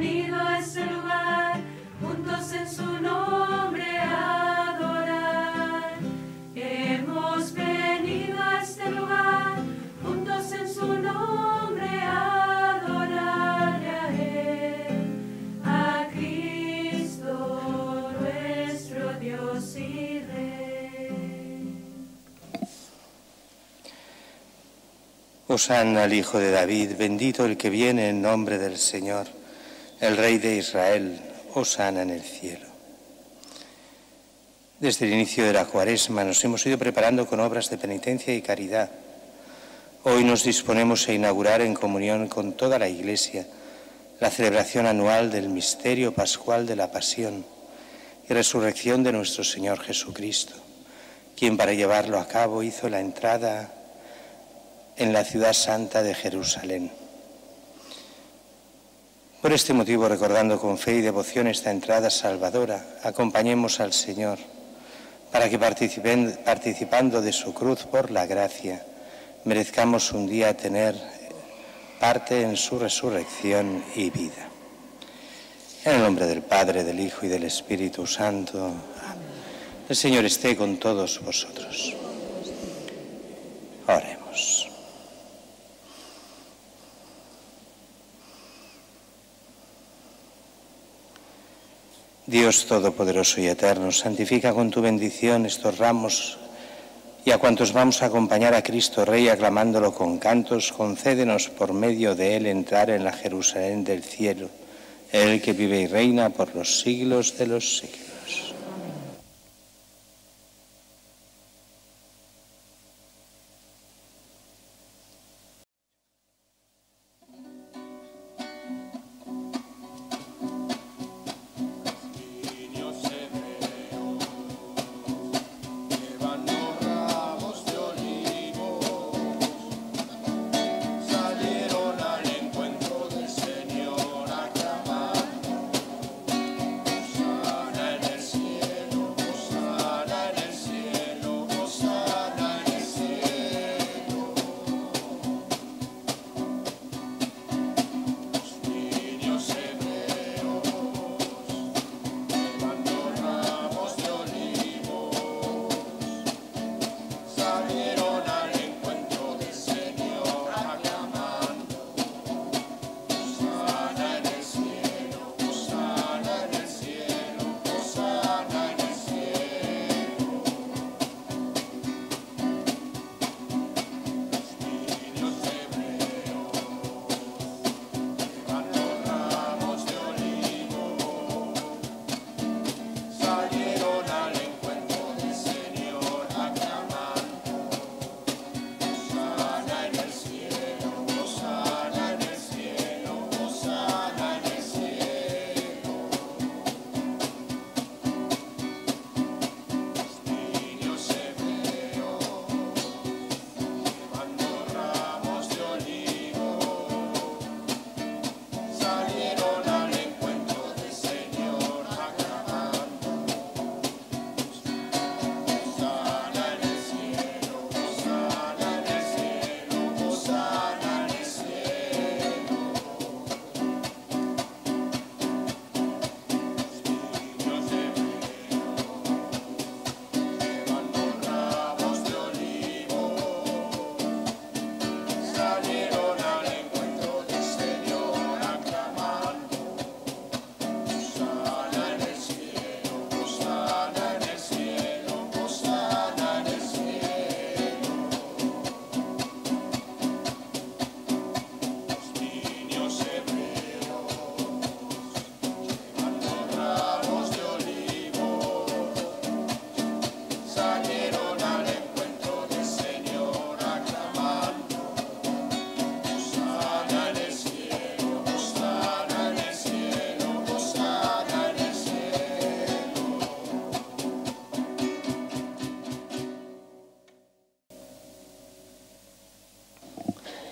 venido a este lugar, juntos en su nombre a adorar. Hemos venido a este lugar, juntos en su nombre a adorarle a Él, a Cristo nuestro Dios y Rey. Hosanna al Hijo de David, bendito el que viene en nombre del Señor, el Rey de Israel, hosanna en el cielo. Desde el inicio de la Cuaresma nos hemos ido preparando con obras de penitencia y caridad. Hoy nos disponemos a inaugurar en comunión con toda la Iglesia la celebración anual del misterio pascual de la Pasión y Resurrección de nuestro Señor Jesucristo, quien para llevarlo a cabo hizo la entrada en la ciudad santa de Jerusalén. Por este motivo, recordando con fe y devoción esta entrada salvadora, acompañemos al Señor para que participando de su cruz por la gracia, merezcamos un día tener parte en su resurrección y vida. En el nombre del Padre, del Hijo y del Espíritu Santo. Amén. El Señor esté con todos vosotros. Oremos. Dios Todopoderoso y Eterno, santifica con tu bendición estos ramos y a cuantos vamos a acompañar a Cristo Rey aclamándolo con cantos, concédenos por medio de Él entrar en la Jerusalén del cielo, Él que vive y reina por los siglos de los siglos.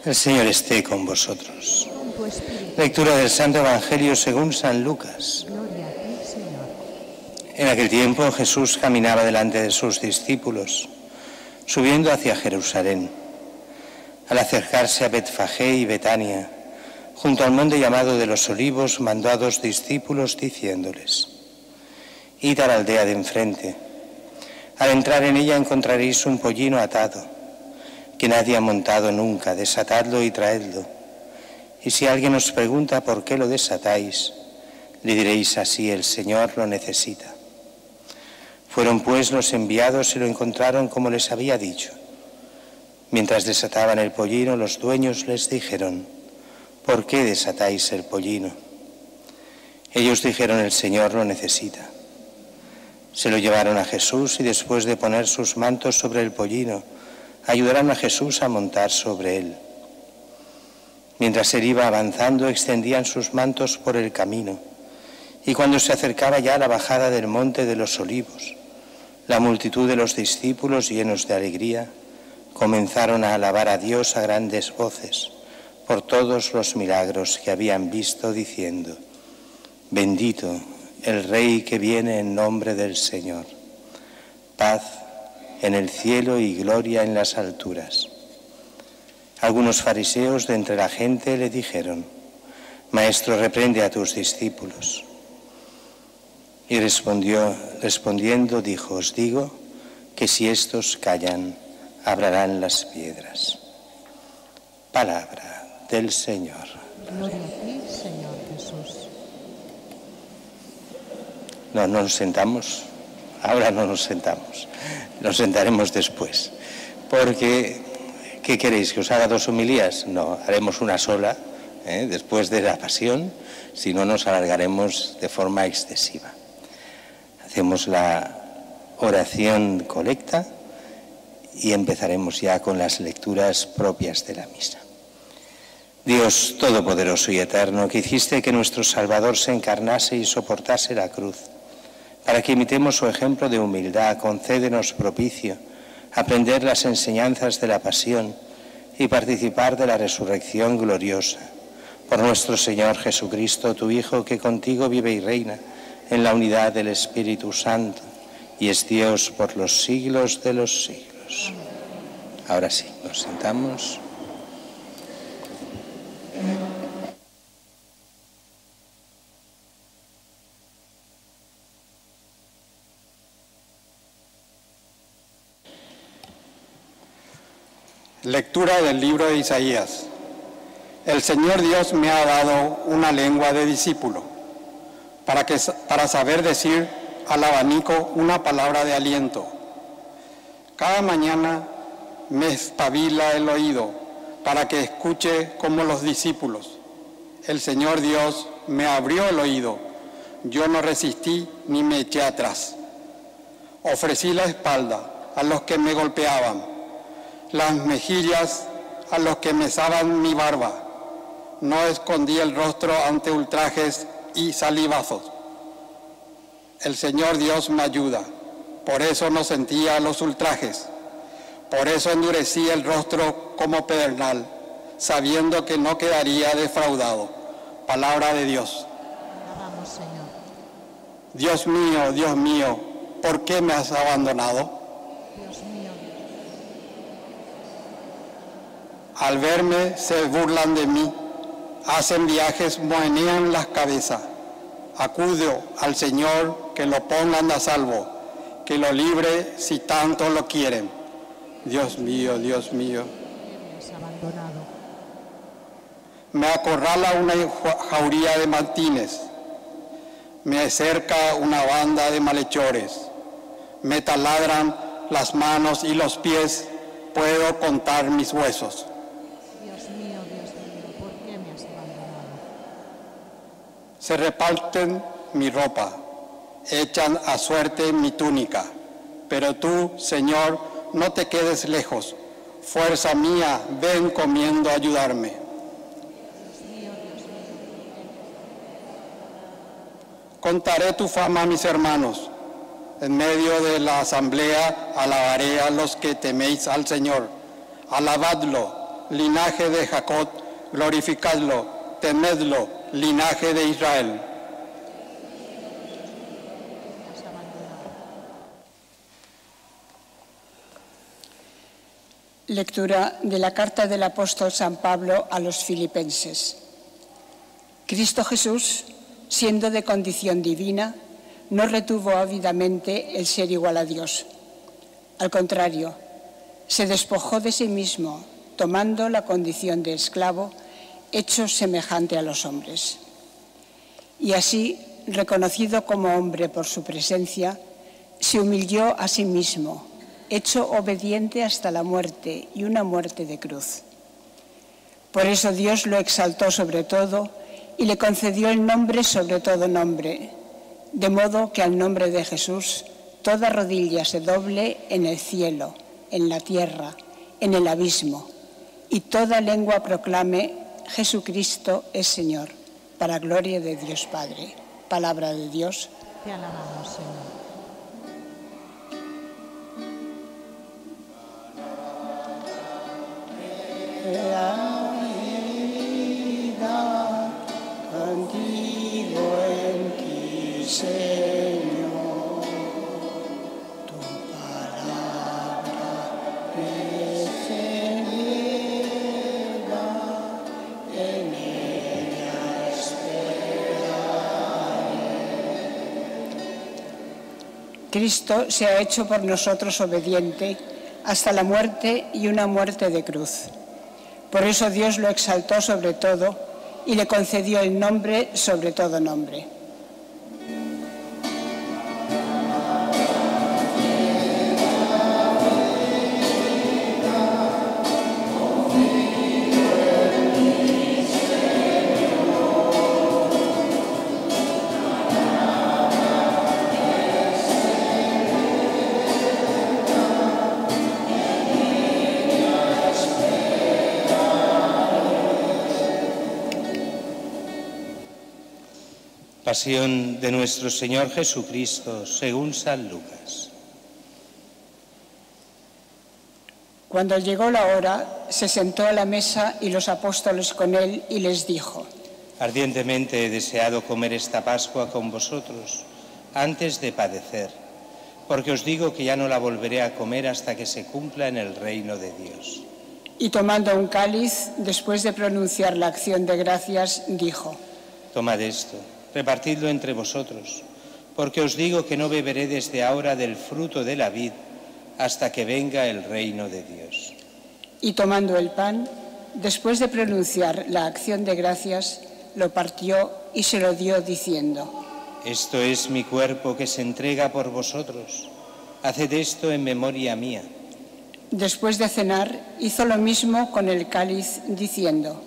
El Señor esté con vosotros. Lectura del Santo Evangelio según San Lucas. Gloria a ti, Señor. En aquel tiempo Jesús caminaba delante de sus discípulos, subiendo hacia Jerusalén. Al acercarse a Betfagé y Betania, Junto al monte llamado de los Olivos, mandó a 2 discípulos diciéndoles: id a la aldea de enfrente. Al entrar en ella encontraréis un pollino atado, que nadie ha montado nunca. Desatadlo y traedlo. Y si alguien os pregunta por qué lo desatáis, le diréis así: el Señor lo necesita. Fueron pues los enviados y lo encontraron como les había dicho. Mientras desataban el pollino, los dueños les dijeron: ¿por qué desatáis el pollino? Ellos dijeron: el Señor lo necesita. Se lo llevaron a Jesús y después de poner sus mantos sobre el pollino, ayudaron a Jesús a montar sobre él. Mientras él iba avanzando, extendían sus mantos por el camino, y cuando se acercaba ya a la bajada del monte de los Olivos, la multitud de los discípulos, llenos de alegría, comenzaron a alabar a Dios a grandes voces por todos los milagros que habían visto, diciendo: bendito el Rey que viene en nombre del Señor. Paz en el cielo y gloria en las alturas. Algunos fariseos de entre la gente le dijeron: Maestro, reprende a tus discípulos. Y respondiendo dijo: os digo que si estos callan, hablarán las piedras. Palabra del Señor. Gloria a ti, Señor Jesús. No nos sentamos, ahora no nos sentamos, nos sentaremos después, porque ¿qué queréis? ¿Que os haga 2 homilías? No, haremos una sola, después de la pasión, si no nos alargaremos de forma excesiva. Hacemos la oración colecta y empezaremos ya con las lecturas propias de la misa. Dios Todopoderoso y Eterno, que hiciste que nuestro Salvador se encarnase y soportase la cruz, para que imitemos su ejemplo de humildad, concédenos propicio, aprender las enseñanzas de la pasión y participar de la resurrección gloriosa. Por nuestro Señor Jesucristo, tu Hijo, que contigo vive y reina en la unidad del Espíritu Santo, y es Dios por los siglos de los siglos. Ahora sí, nos sentamos. Lectura del libro de Isaías. El Señor Dios me ha dado una lengua de discípulo, para saber decir al abanico una palabra de aliento. Cada mañana me espabila el oído para que escuche como los discípulos. El Señor Dios me abrió el oído, yo no resistí ni me eché atrás. Ofrecí la espalda a los que me golpeaban, las mejillas a los que mesaban mi barba. No escondí el rostro ante ultrajes y salivazos. El Señor Dios me ayuda, por eso no sentía los ultrajes. Por eso endurecí el rostro como pedernal, sabiendo que no quedaría defraudado. Palabra de Dios. Alabamos, Señor. Dios mío, ¿por qué me has abandonado? Dios mío, Al verme se burlan de mí, hacen viajes, mohenean las cabezas. Acudo al Señor, que lo pongan a salvo, que lo libre si tanto lo quieren. Dios mío, ¿por qué me has abandonado? me acorrala una jauría de mantines, me cerca una banda de malhechores, me taladran las manos y los pies, puedo contar mis huesos. Dios mío, ¿por qué me has abandonado? Se reparten mi ropa, echan a suerte mi túnica, pero tú, Señor, no te quedes lejos. Fuerza mía, ven comiendo a ayudarme. Contaré tu fama a mis hermanos. En medio de la asamblea alabaré a los que teméis al Señor. Alabadlo, linaje de Jacob, glorificadlo, temedlo, linaje de Israel. Lectura de la carta del apóstol San Pablo a los Filipenses. Cristo Jesús, siendo de condición divina, no retuvo ávidamente el ser igual a Dios. Al contrario, se despojó de sí mismo, tomando la condición de esclavo, hecho semejante a los hombres. Y así, reconocido como hombre por su presencia, se humilló a sí mismo, hecho obediente hasta la muerte y una muerte de cruz. Por eso Dios lo exaltó sobre todo y le concedió el nombre sobre todo nombre, de modo que al nombre de Jesús toda rodilla se doble en el cielo, en la tierra, en el abismo, y toda lengua proclame: Jesucristo es Señor, para gloria de Dios Padre. Palabra de Dios. Te alabamos, Señor. La vida contigo en ti, Señor, tu palabra persevera, en ella esperaré. Cristo se ha hecho por nosotros obediente hasta la muerte y una muerte de cruz. Por eso Dios lo exaltó sobre todo y le concedió el nombre sobre todo nombre. Pasión de nuestro Señor Jesucristo según San Lucas. Cuando llegó la hora, se sentó a la mesa y los apóstoles con él y les dijo: Ardientemente he deseado comer esta Pascua con vosotros antes de padecer, porque os digo que ya no la volveré a comer hasta que se cumpla en el reino de Dios. Y tomando un cáliz, después de pronunciar la acción de gracias, dijo: Tomad esto, repartidlo entre vosotros, porque os digo que no beberé desde ahora del fruto de la vid hasta que venga el reino de Dios. Y tomando el pan, después de pronunciar la acción de gracias, lo partió y se lo dio diciendo: Esto es mi cuerpo que se entrega por vosotros. Haced esto en memoria mía. Después de cenar, hizo lo mismo con el cáliz, diciendo: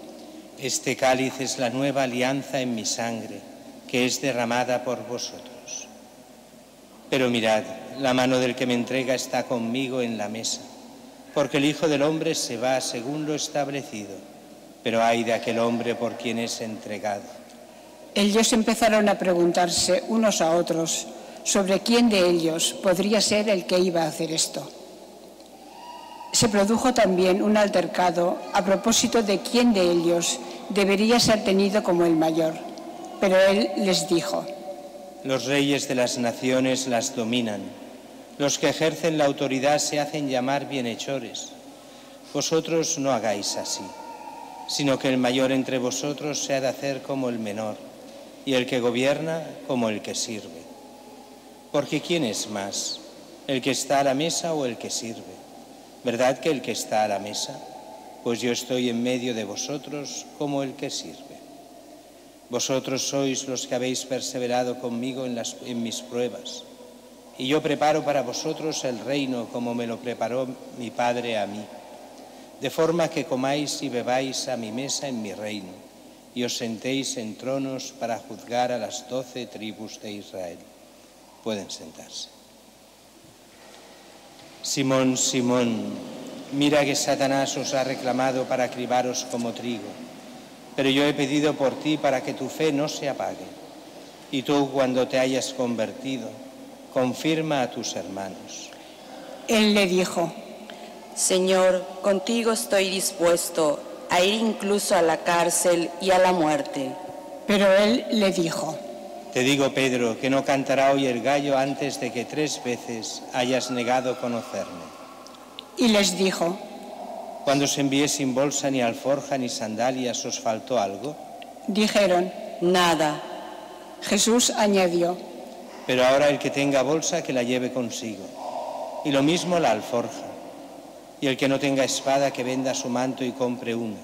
Este cáliz es la nueva alianza en mi sangre, que es derramada por vosotros. Pero mirad, la mano del que me entrega está conmigo en la mesa, porque el Hijo del Hombre se va según lo establecido, pero ay de aquel hombre por quien es entregado. Ellos empezaron a preguntarse unos a otros sobre quién de ellos podría ser el que iba a hacer esto. Se produjo también un altercado a propósito de quién de ellos debería ser tenido como el mayor. Pero él les dijo: Los reyes de las naciones las dominan. Los que ejercen la autoridad se hacen llamar bienhechores. Vosotros no hagáis así, sino que el mayor entre vosotros se ha de hacer como el menor, y el que gobierna como el que sirve. Porque ¿quién es más, el que está a la mesa o el que sirve? ¿Verdad que el que está a la mesa? Pues yo estoy en medio de vosotros como el que sirve. Vosotros sois los que habéis perseverado conmigo en mis pruebas, y yo preparo para vosotros el reino como me lo preparó mi Padre a mí, de forma que comáis y bebáis a mi mesa en mi reino, y os sentéis en tronos para juzgar a las 12 tribus de Israel. Pueden sentarse. Simón, Simón, mira que Satanás os ha reclamado para cribaros como trigo. Pero yo he pedido por ti para que tu fe no se apague. Y tú, cuando te hayas convertido, confirma a tus hermanos. Él le dijo: Señor, contigo estoy dispuesto a ir incluso a la cárcel y a la muerte. Pero él le dijo: Te digo, Pedro, que no cantará hoy el gallo antes de que 3 veces hayas negado conocerme. Y les dijo: Cuando os envié sin bolsa, ni alforja, ni sandalias, ¿os faltó algo? Dijeron: Nada. Jesús añadió: Pero ahora el que tenga bolsa, que la lleve consigo. Y lo mismo la alforja. Y el que no tenga espada, que venda su manto y compre una.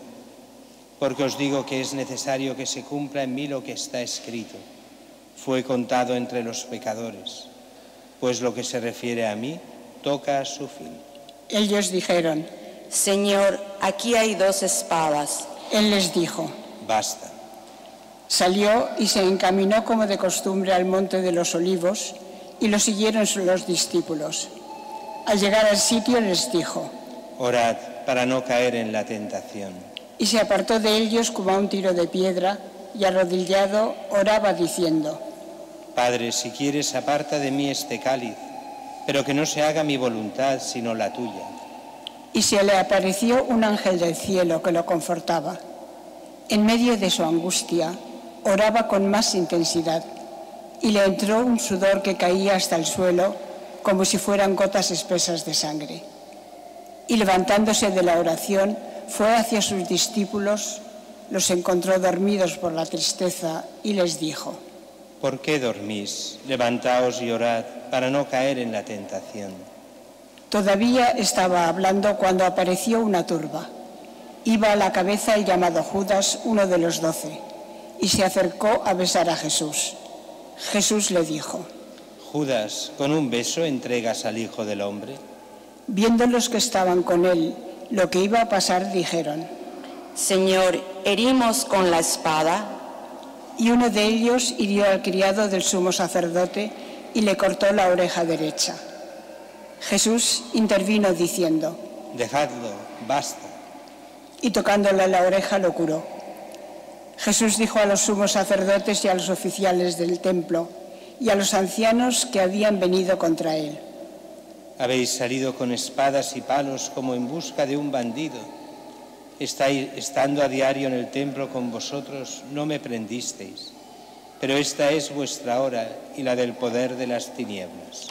Porque os digo que es necesario que se cumpla en mí lo que está escrito. Fue contado entre los pecadores. Pues lo que se refiere a mí, toca a su fin. Ellos dijeron: Señor, aquí hay 2 espadas. Él les dijo: Basta. Salió y se encaminó como de costumbre al monte de los Olivos, y lo siguieron los discípulos. Al llegar al sitio les dijo: Orad para no caer en la tentación. Y se apartó de ellos como a un tiro de piedra, y arrodillado oraba diciendo: Padre, si quieres, aparta de mí este cáliz, pero que no se haga mi voluntad sino la tuya. Y se le apareció un ángel del cielo que lo confortaba. En medio de su angustia, oraba con más intensidad, y le entró un sudor que caía hasta el suelo, como si fueran gotas espesas de sangre. Y levantándose de la oración, fue hacia sus discípulos, los encontró dormidos por la tristeza, y les dijo: ¿Por qué dormís? Levantaos y orad para no caer en la tentación. Todavía estaba hablando cuando apareció una turba. Iba a la cabeza el llamado Judas, uno de los 12, y se acercó a besar a Jesús. Jesús le dijo: Judas, ¿con un beso entregas al Hijo del Hombre? Viendo los que estaban con él lo que iba a pasar, dijeron: Señor, ¿herimos con la espada? Y uno de ellos hirió al criado del sumo sacerdote y le cortó la oreja derecha. Jesús intervino diciendo: Dejadlo, basta. Y tocándole la oreja lo curó. Jesús dijo a los sumos sacerdotes y a los oficiales del templo y a los ancianos que habían venido contra él: Habéis salido con espadas y palos como en busca de un bandido. Estando a diario en el templo con vosotros, no me prendisteis. Pero esta es vuestra hora y la del poder de las tinieblas.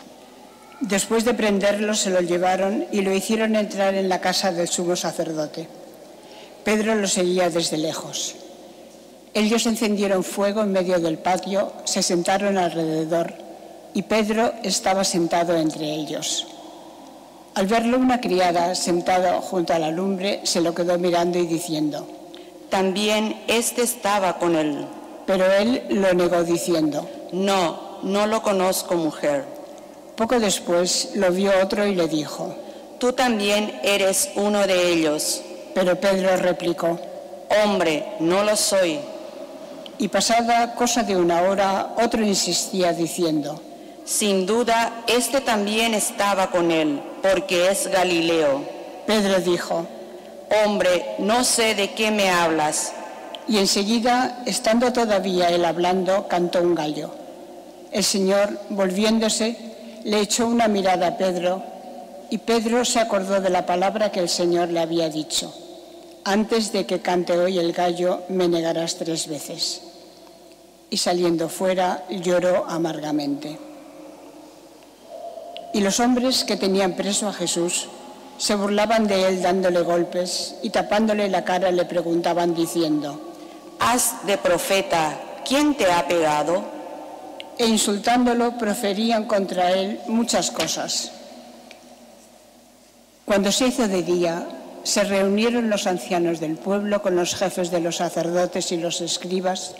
Después de prenderlo, se lo llevaron y lo hicieron entrar en la casa del sumo sacerdote. Pedro lo seguía desde lejos. Ellos encendieron fuego en medio del patio, se sentaron alrededor y Pedro estaba sentado entre ellos. Al verlo, una criada sentada junto a la lumbre se lo quedó mirando y diciendo: También este estaba con él. Pero él lo negó diciendo: No, no lo conozco, mujer. Poco después lo vio otro y le dijo: Tú también eres uno de ellos. Pero Pedro replicó: Hombre, no lo soy. Y pasada cosa de una hora, otro insistía diciendo: Sin duda, este también estaba con él, porque es Galileo. Pedro dijo: Hombre, no sé de qué me hablas. Y enseguida, estando todavía él hablando, cantó un gallo. El Señor, volviéndose, le echó una mirada a Pedro, y Pedro se acordó de la palabra que el Señor le había dicho: Antes de que cante hoy el gallo, me negarás 3 veces. Y saliendo fuera, lloró amargamente. Y los hombres que tenían preso a Jesús se burlaban de él dándole golpes y tapándole la cara le preguntaban diciendo: Haz de profeta, ¿quién te ha pegado? E insultándolo proferían contra él muchas cosas. Cuando se hizo de día, se reunieron los ancianos del pueblo con los jefes de los sacerdotes y los escribas,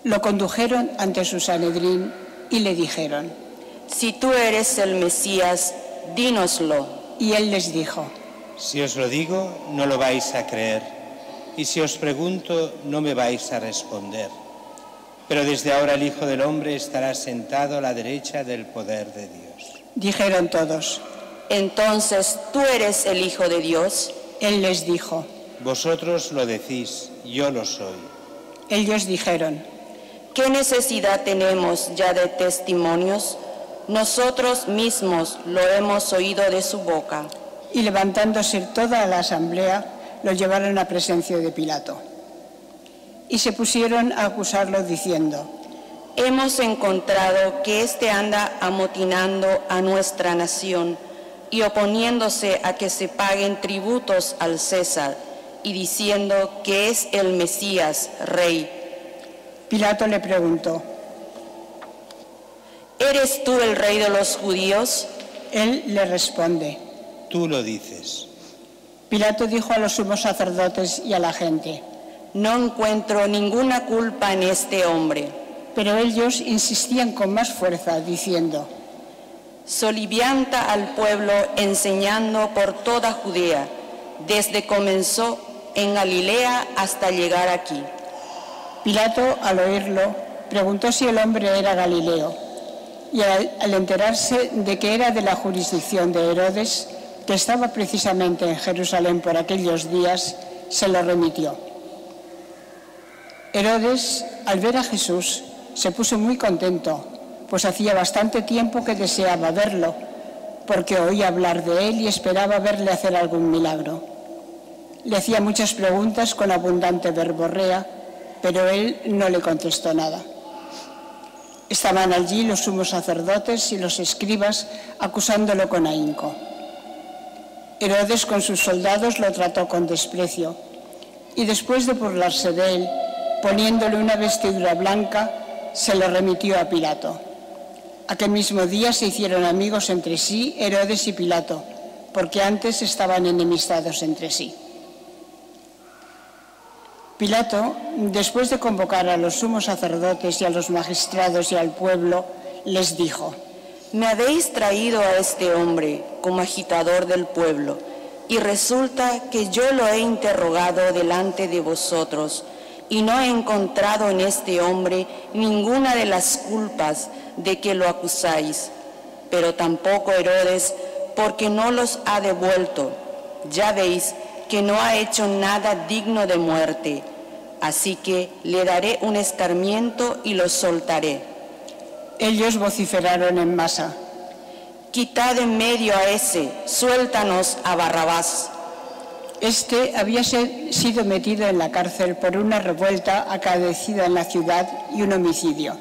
lo condujeron ante su Sanedrín y le dijeron: Si tú eres el Mesías, dínoslo. Y él les dijo: Si os lo digo, no lo vais a creer, y si os pregunto, no me vais a responder. Pero desde ahora el Hijo del Hombre estará sentado a la derecha del poder de Dios. Dijeron todos: Entonces, ¿tú eres el Hijo de Dios? Él les dijo: Vosotros lo decís, yo lo soy. Ellos dijeron: ¿Qué necesidad tenemos ya de testimonios? Nosotros mismos lo hemos oído de su boca. Y levantándose toda la asamblea, lo llevaron a presencia de Pilato. Y se pusieron a acusarlo diciendo: Hemos encontrado que éste anda amotinando a nuestra nación y oponiéndose a que se paguen tributos al César y diciendo que es el Mesías, rey. Pilato le preguntó. ¿Eres tú el rey de los judíos? Él le responde. Tú lo dices. Pilato dijo a los sumos sacerdotes y a la gente. No encuentro ninguna culpa en este hombre. Pero ellos insistían con más fuerza, diciendo. Solivianta al pueblo enseñando por toda Judea, desde comenzó en Galilea hasta llegar aquí. Pilato, al oírlo, preguntó si el hombre era galileo, y al enterarse de que era de la jurisdicción de Herodes, que estaba precisamente en Jerusalén por aquellos días, se lo remitió. Herodes, al ver a Jesús, se puso muy contento, pues hacía bastante tiempo que deseaba verlo, porque oía hablar de él y esperaba verle hacer algún milagro. Le hacía muchas preguntas con abundante verborrea, pero él no le contestó nada. Estaban allí los sumos sacerdotes y los escribas acusándolo con ahínco. Herodes con sus soldados lo trató con desprecio y después de burlarse de él, poniéndole una vestidura blanca, se lo remitió a Pilato. Aquel mismo día se hicieron amigos entre sí Herodes y Pilato, porque antes estaban enemistados entre sí. Pilato, después de convocar a los sumos sacerdotes y a los magistrados y al pueblo, les dijo: Me habéis traído a este hombre como agitador del pueblo, y resulta que yo lo he interrogado delante de vosotros, y no he encontrado en este hombre ninguna de las culpas de que lo acusáis, pero tampoco Herodes, porque no los ha devuelto. Ya veis que no ha hecho nada digno de muerte, así que le daré un escarmiento y lo soltaré. Ellos vociferaron en masa: Quitad en medio a ese, suéltanos a Barrabás. Este había sido metido en la cárcel por una revuelta acaecida en la ciudad y un homicidio.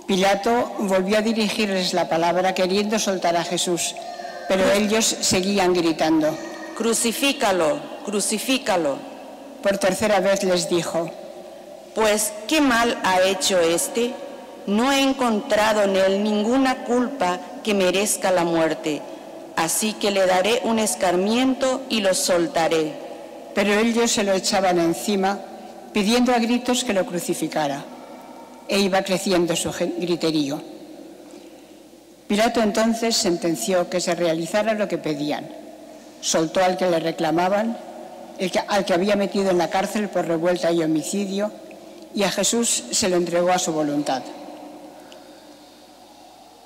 Pilato volvió a dirigirles la palabra queriendo soltar a Jesús, pero ellos seguían gritando: Crucifícalo, crucifícalo. Por tercera vez les dijo: Pues, ¿qué mal ha hecho este? No he encontrado en él ninguna culpa que merezca la muerte, así que le daré un escarmiento y lo soltaré. Pero ellos se lo echaban encima, pidiendo a gritos que lo crucificara, e iba creciendo su griterío. Pilato entonces sentenció que se realizara lo que pedían. Soltó al que le reclamaban, al que había metido en la cárcel por revuelta y homicidio, y a Jesús se lo entregó a su voluntad.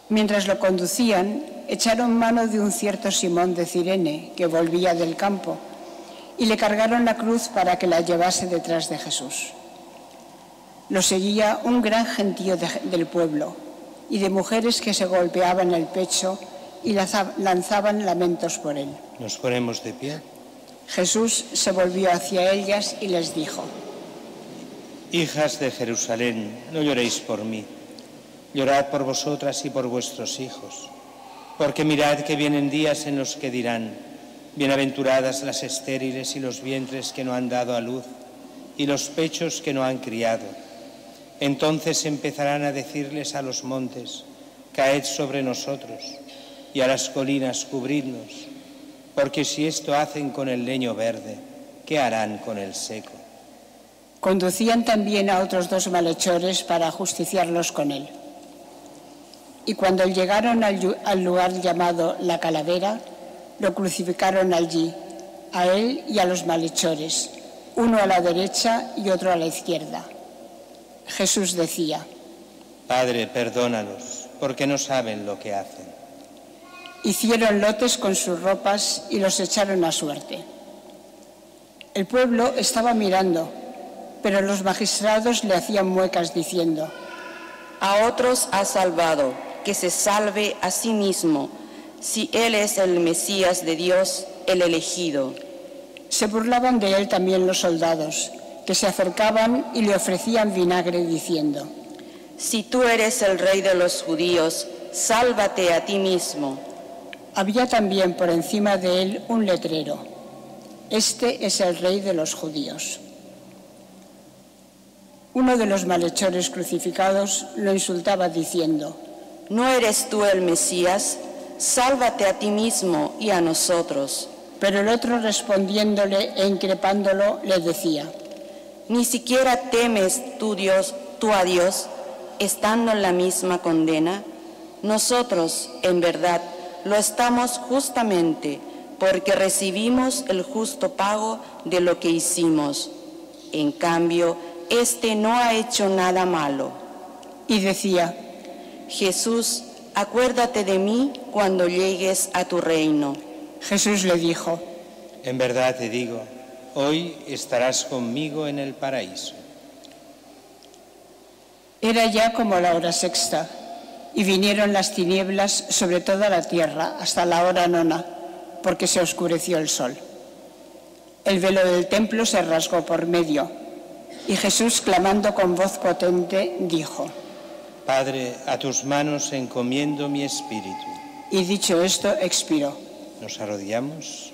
Mientras lo conducían, echaron mano de un cierto Simón de Cirene, que volvía del campo, y le cargaron la cruz para que la llevase detrás de Jesús. Lo seguía un gran gentío del pueblo y de mujeres que se golpeaban el pecho y lanzaban lamentos por él. Nos ponemos de pie. Jesús se volvió hacia ellas y les dijo: Hijas de Jerusalén, no lloréis por mí, llorad por vosotras y por vuestros hijos, porque mirad que vienen días en los que dirán: bienaventuradas las estériles y los vientres que no han dado a luz y los pechos que no han criado. Entonces empezarán a decirles a los montes: caed sobre nosotros, y a las colinas: cubridnos, porque si esto hacen con el leño verde, ¿qué harán con el seco? Conducían también a otros 2 malhechores para ajusticiarlos con él. Y cuando llegaron al lugar llamado La Calavera, lo crucificaron allí, a él y a los malhechores, uno a la derecha y otro a la izquierda. Jesús decía: Padre, perdónalos, porque no saben lo que hacen. Hicieron lotes con sus ropas y los echaron a suerte. El pueblo estaba mirando, pero los magistrados le hacían muecas diciendo: A otros ha salvado, que se salve a sí mismo, si él es el Mesías de Dios, el elegido. Se burlaban de él también los soldados, que se acercaban y le ofrecían vinagre diciendo: Si tú eres el rey de los judíos, sálvate a ti mismo. Había también por encima de él un letrero: Este es el rey de los judíos. Uno de los malhechores crucificados lo insultaba diciendo: ¿No eres tú el Mesías? Sálvate a ti mismo y a nosotros. Pero el otro, respondiéndole e increpándolo, le decía: ¿Ni siquiera temes tú a Dios, estando en la misma condena? Nosotros, en verdad, lo estamos justamente, porque recibimos el justo pago de lo que hicimos. En cambio, este no ha hecho nada malo. Y decía: Jesús, acuérdate de mí cuando llegues a tu reino. Jesús le dijo: En verdad te digo, hoy estarás conmigo en el paraíso. Era ya como la hora sexta, y vinieron las tinieblas sobre toda la tierra hasta la hora nona, porque se oscureció el sol. El velo del templo se rasgó por medio, y Jesús, clamando con voz potente, dijo: Padre, a tus manos encomiendo mi espíritu. Y dicho esto, expiró. Nos arrodillamos.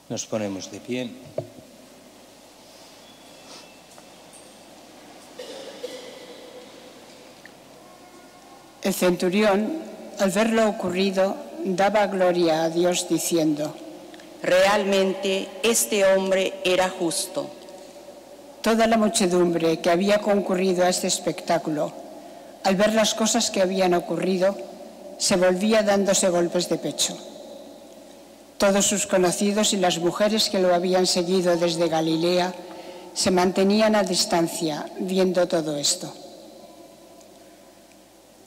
Nos ponemos de pie. El centurión, al ver lo ocurrido, daba gloria a Dios diciendo: Realmente este hombre era justo. Toda la muchedumbre que había concurrido a este espectáculo, al ver las cosas que habían ocurrido, se volvía dándose golpes de pecho. Todos sus conocidos y las mujeres que lo habían seguido desde Galilea se mantenían a distancia viendo todo esto.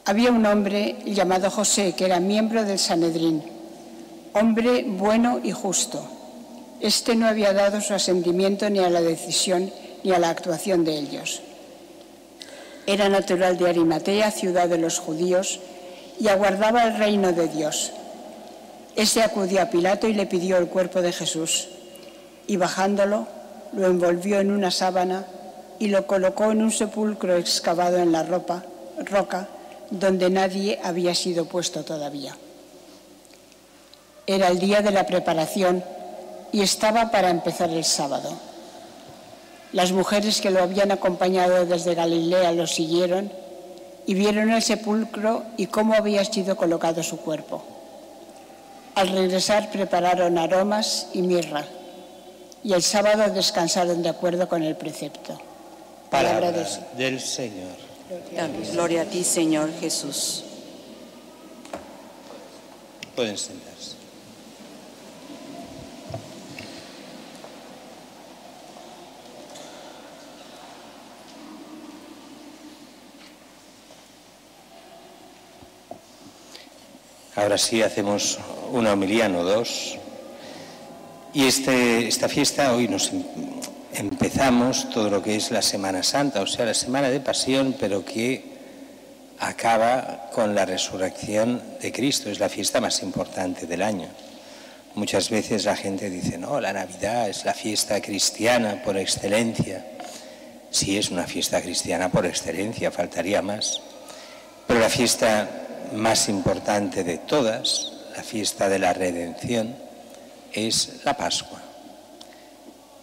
Había un hombre llamado José que era miembro del Sanedrín, hombre bueno y justo. Este no había dado su asentimiento ni a la decisión ni a la actuación de ellos. Era natural de Arimatea, ciudad de los judíos, y aguardaba el reino de Dios. Este acudió a Pilato y le pidió el cuerpo de Jesús, y bajándolo, lo envolvió en una sábana y lo colocó en un sepulcro excavado en la roca, donde nadie había sido puesto todavía. Era el día de la preparación y estaba para empezar el sábado. Las mujeres que lo habían acompañado desde Galilea lo siguieron y vieron el sepulcro y cómo había sido colocado su cuerpo. Al regresar prepararon aromas y mirra, y el sábado descansaron de acuerdo con el precepto. Palabra del Señor. Gloria a ti, Señor Jesús. Pueden sentarse. Ahora sí hacemos una homilía, no dos. Y esta fiesta, hoy nos empezamos todo lo que es la Semana Santa, o sea, la Semana de Pasión, pero que acaba con la resurrección de Cristo. Es la fiesta más importante del año. Muchas veces la gente dice: no, la Navidad es la fiesta cristiana por excelencia. Sí, es una fiesta cristiana por excelencia, faltaría más. Pero la fiesta más importante de todas, la fiesta de la redención, es la Pascua.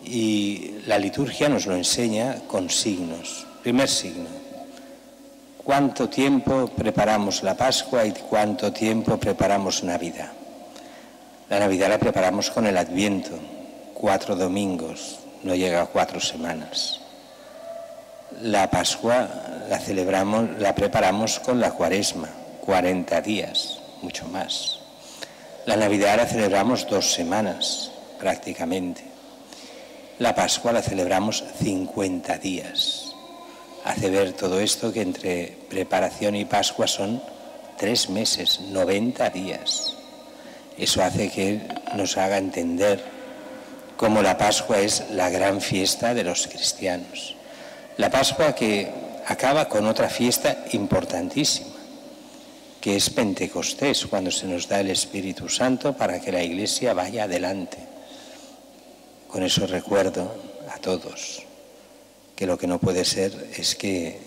Y la liturgia nos lo enseña con signos. Primer signo: ¿cuánto tiempo preparamos la Pascua y cuánto tiempo preparamos Navidad? La Navidad la preparamos con el Adviento, 4 domingos, no llega a 4 semanas. La Pascua la preparamos con la Cuaresma, 40 días, mucho más. La Navidad la celebramos 2 semanas, prácticamente. La Pascua la celebramos 50 días. Hace ver todo esto que entre preparación y Pascua son 3 meses, 90 días. Eso hace que nos haga entender cómo la Pascua es la gran fiesta de los cristianos. La Pascua que acaba con otra fiesta importantísima, que es Pentecostés, cuando se nos da el Espíritu Santo para que la Iglesia vaya adelante. Con eso recuerdo a todos que lo que no puede ser es que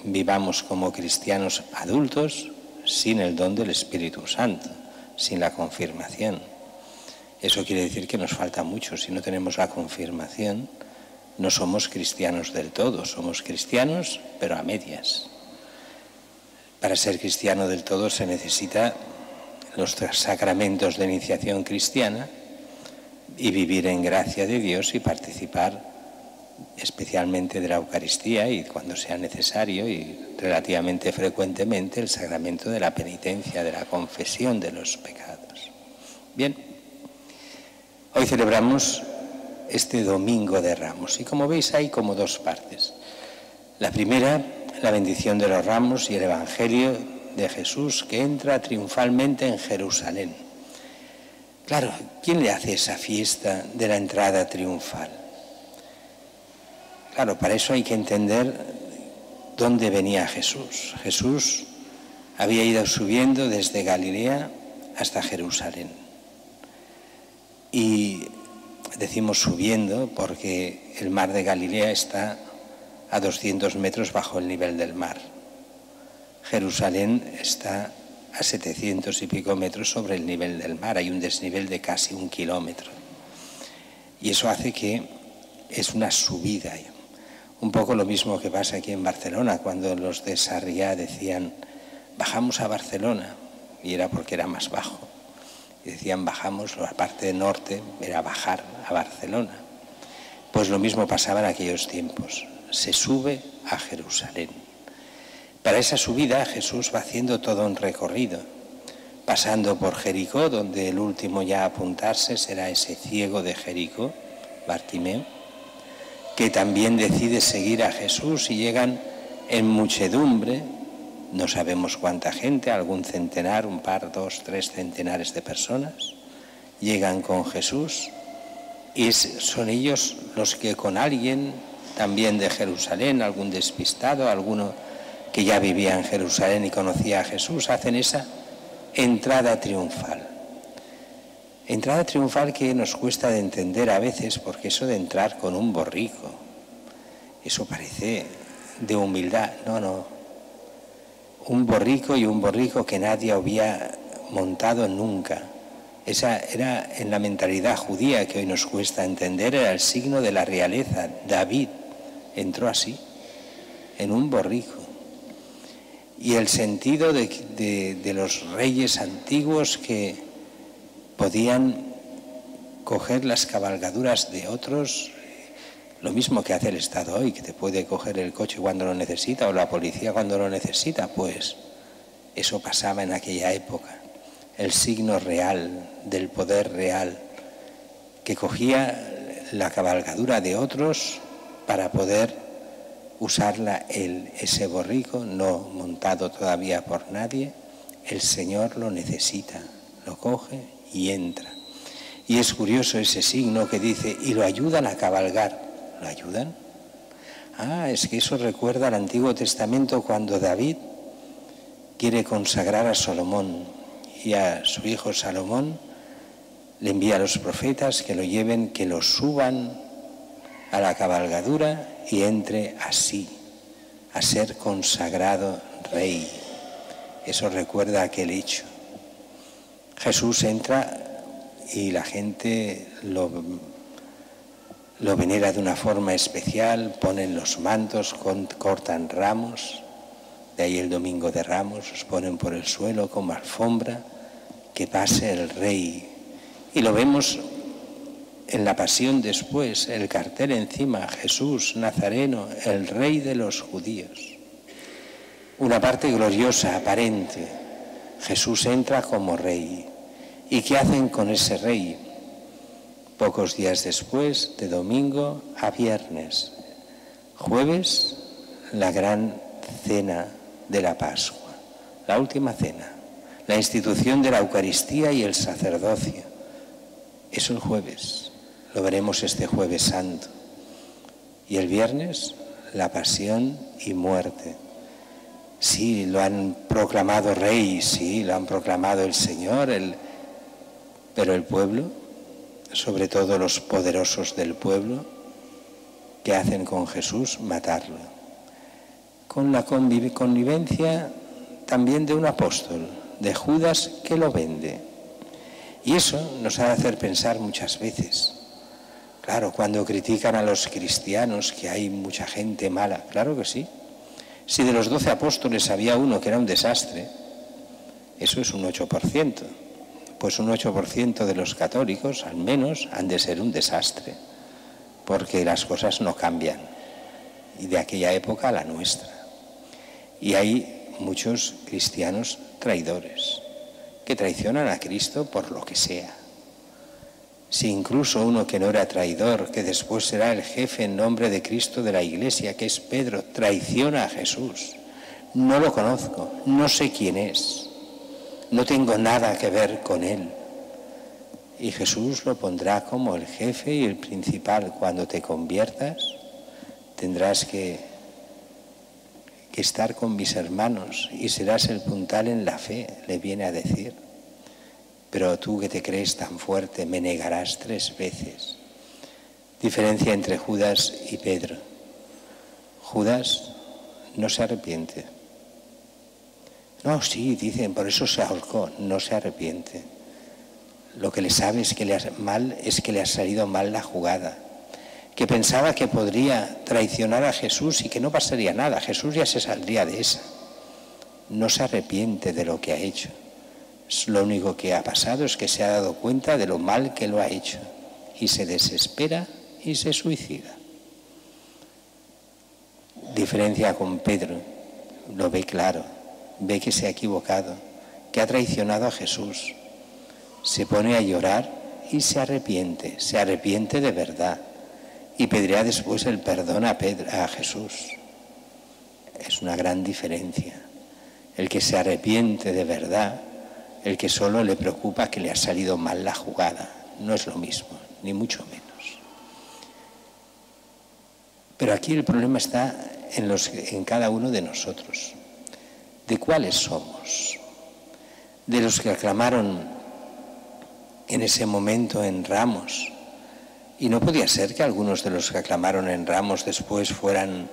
vivamos como cristianos adultos sin el don del Espíritu Santo, sin la confirmación. Eso quiere decir que nos falta mucho. Si no tenemos la confirmación, no somos cristianos del todo, somos cristianos, pero a medias. Para ser cristiano del todo se necesita los sacramentos de iniciación cristiana y vivir en gracia de Dios y participar especialmente de la Eucaristía y cuando sea necesario y relativamente frecuentemente el sacramento de la penitencia, de la confesión de los pecados. Bien, hoy celebramos este Domingo de Ramos y como veis hay como dos partes. La primera, la bendición de los ramos y el Evangelio de Jesús que entra triunfalmente en Jerusalén. Claro, ¿quién le hace esa fiesta de la entrada triunfal? Claro, para eso hay que entender dónde venía Jesús. Jesús había ido subiendo desde Galilea hasta Jerusalén. Y decimos subiendo porque el mar de Galilea está a 200 metros bajo el nivel del mar. Jerusalén está a 700 y pico metros sobre el nivel del mar. Hay un desnivel de casi 1 kilómetro. Y eso hace que es una subida. Un poco lo mismo que pasa aquí en Barcelona, cuando los de Sarriá decían, bajamos a Barcelona, y era porque era más bajo. Y decían, bajamos, la parte norte era bajar a Barcelona. Pues lo mismo pasaba en aquellos tiempos. Se sube a Jerusalén. Para esa subida Jesús va haciendo todo un recorrido, pasando por Jericó, donde el último ya a apuntarse será ese ciego de Jericó, Bartimeo, que también decide seguir a Jesús y llegan en muchedumbre, no sabemos cuánta gente, algún centenar, un par, 2, 3 centenares de personas, llegan con Jesús y son ellos los que con alguien también de Jerusalén, algún despistado, alguno que ya vivía en Jerusalén y conocía a Jesús, hacen esa entrada triunfal. Entrada triunfal que nos cuesta de entender a veces, porque eso de entrar con un borrico, eso parece de humildad. No. Un borrico y un borrico que nadie había montado nunca. Esa era en la mentalidad judía que hoy nos cuesta entender, era el signo de la realeza. David entró así, en un borrico. Y el sentido de los reyes antiguos que podían coger las cabalgaduras de otros, lo mismo que hace el Estado hoy, que te puede coger el coche cuando lo necesita o la policía cuando lo necesita, pues eso pasaba en aquella época. El signo real, del poder real, que cogía la cabalgadura de otros para poder usarla ese borrico, no montado todavía por nadie. El Señor lo necesita, lo coge y entra. Y es curioso ese signo que dice, y lo ayudan a cabalgar. ¿Lo ayudan? Es que eso recuerda al Antiguo Testamento cuando David quiere consagrar a Salomón y a su hijo Salomón le envía a los profetas que lo lleven, que lo suban a la cabalgadura y entre así a ser consagrado rey. Eso recuerda aquel hecho. Jesús entra y la gente lo venera de una forma especial, ponen los mantos, cortan ramos, de ahí el Domingo de Ramos, los ponen por el suelo como alfombra, que pase el rey. Y lo vemos en la pasión después, el cartel encima, Jesús Nazareno, el rey de los judíos. Una parte gloriosa, aparente. Jesús entra como rey. ¿Y qué hacen con ese rey? Pocos días después, de domingo a viernes. Jueves, la gran cena de la Pascua, la última cena, la institución de la Eucaristía y el sacerdocio. Eso el jueves. Lo veremos este Jueves Santo. Y el viernes, la pasión y muerte. Sí, lo han proclamado rey, sí, lo han proclamado el Señor, pero el pueblo, sobre todo los poderosos del pueblo, ¿qué hacen con Jesús? Matarlo. Con la connivencia también de un apóstol, de Judas, que lo vende. Y eso nos ha de hacer pensar muchas veces. Claro, cuando critican a los cristianos que hay mucha gente mala, claro que sí. Si de los 12 apóstoles había uno que era un desastre, eso es un 8%. Pues un 8% de los católicos, al menos, han de ser un desastre, porque las cosas no cambian, y de aquella época a la nuestra. Y hay muchos cristianos traidores, que traicionan a Cristo por lo que sea. Si incluso uno que no era traidor, que después será el jefe en nombre de Cristo de la Iglesia, que es Pedro, traiciona a Jesús, no lo conozco, no sé quién es, no tengo nada que ver con él. Y Jesús lo pondrá como el jefe y el principal. Cuando te conviertas, tendrás que estar con mis hermanos y serás el puntal en la fe, le viene a decir. Pero tú que te crees tan fuerte, me negarás 3 veces. Diferencia entre Judas y Pedro. Judas no se arrepiente. No, sí, dicen, por eso se ahorcó, no se arrepiente. Lo que le sabe es que le ha salido mal la jugada, que pensaba que podría traicionar a Jesús y que no pasaría nada, Jesús ya se saldría de esa. No se arrepiente de lo que ha hecho. Lo único que ha pasado es que se ha dado cuenta de lo mal que lo ha hecho y se desespera y se suicida. Diferencia con Pedro, lo ve claro, ve que se ha equivocado, que ha traicionado a Jesús. Se pone a llorar y se arrepiente de verdad y pedirá después el perdón a Jesús. Es una gran diferencia. El que se arrepiente de verdad, el que solo le preocupa que le ha salido mal la jugada, no es lo mismo, ni mucho menos. Pero aquí el problema está en cada uno de nosotros. ¿De cuáles somos? De los que aclamaron en ese momento en Ramos. Y no podía ser que algunos de los que aclamaron en Ramos después fueran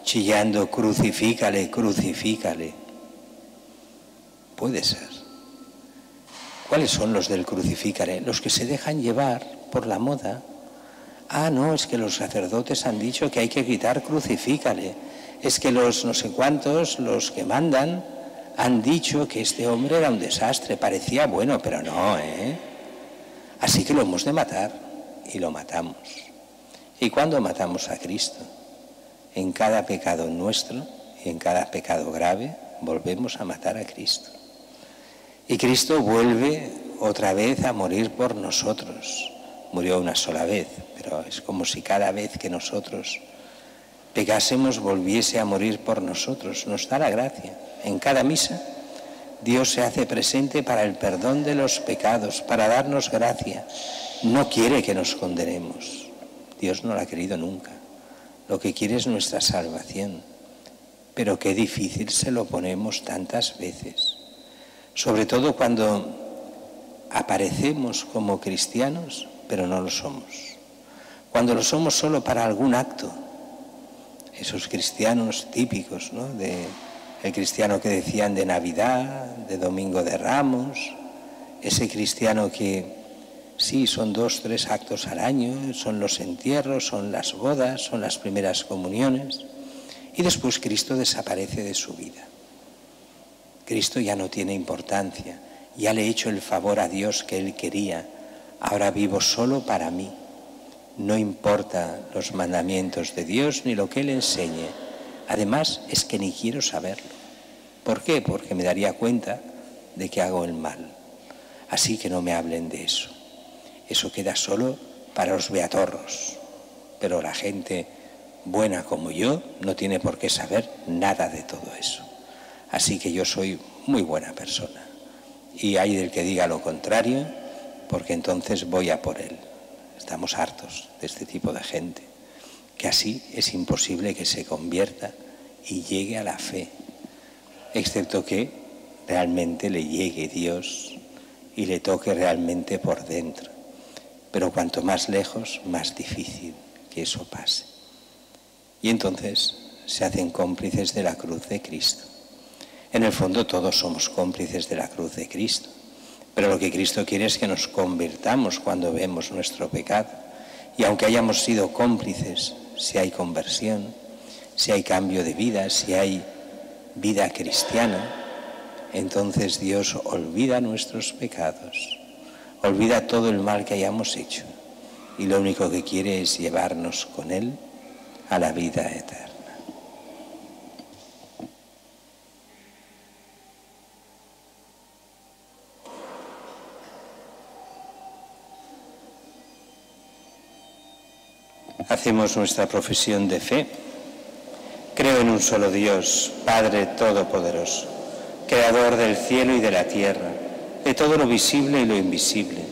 chillando, crucifícale, crucifícale. Puede ser. ¿Cuáles son los del crucifícale? Los que se dejan llevar por la moda. Ah, no, es que los sacerdotes han dicho que hay que gritar crucifícale. Es que los no sé cuántos, los que mandan, han dicho que este hombre era un desastre. Parecía bueno, pero no, ¿eh? Así que lo hemos de matar y lo matamos. ¿Y cuándo matamos a Cristo? En cada pecado nuestro y en cada pecado grave volvemos a matar a Cristo. Y Cristo vuelve otra vez a morir por nosotros. Murió una sola vez, pero es como si cada vez que nosotros pecásemos volviese a morir por nosotros. Nos da la gracia. En cada misa Dios se hace presente para el perdón de los pecados, para darnos gracia. No quiere que nos condenemos. Dios no lo ha querido nunca. Lo que quiere es nuestra salvación. Pero qué difícil se lo ponemos tantas veces. Sobre todo cuando aparecemos como cristianos, pero no lo somos. Cuando lo somos solo para algún acto. Esos cristianos típicos, ¿no? El cristiano que decían de Navidad, de Domingo de Ramos, ese cristiano que sí, son 2, 3 actos al año, son los entierros, son las bodas, son las primeras comuniones, y después Cristo desaparece de su vida. Cristo ya no tiene importancia, ya le he hecho el favor a Dios que Él quería, ahora vivo solo para mí. No importa los mandamientos de Dios ni lo que Él enseñe. Además, es que ni quiero saberlo. ¿Por qué? Porque me daría cuenta de que hago el mal. Así que no me hablen de eso. Eso queda solo para los beatorros. Pero la gente buena como yo no tiene por qué saber nada de todo eso. Así que yo soy muy buena persona. Y hay del que diga lo contrario, porque entonces voy a por él. Estamos hartos de este tipo de gente que así es imposible que se convierta y llegue a la fe, excepto que realmente le llegue Dios y le toque realmente por dentro. Pero cuanto más lejos, más difícil que eso pase. Y entonces se hacen cómplices de la cruz de Cristo. En el fondo todos somos cómplices de la cruz de Cristo, pero lo que Cristo quiere es que nos convirtamos cuando vemos nuestro pecado. Y aunque hayamos sido cómplices, si hay conversión, si hay cambio de vida, si hay vida cristiana, entonces Dios olvida nuestros pecados, olvida todo el mal que hayamos hecho y lo único que quiere es llevarnos con Él a la vida eterna. Hacemos nuestra profesión de fe. Creo en un solo Dios, Padre Todopoderoso, Creador del cielo y de la tierra, de todo lo visible y lo invisible.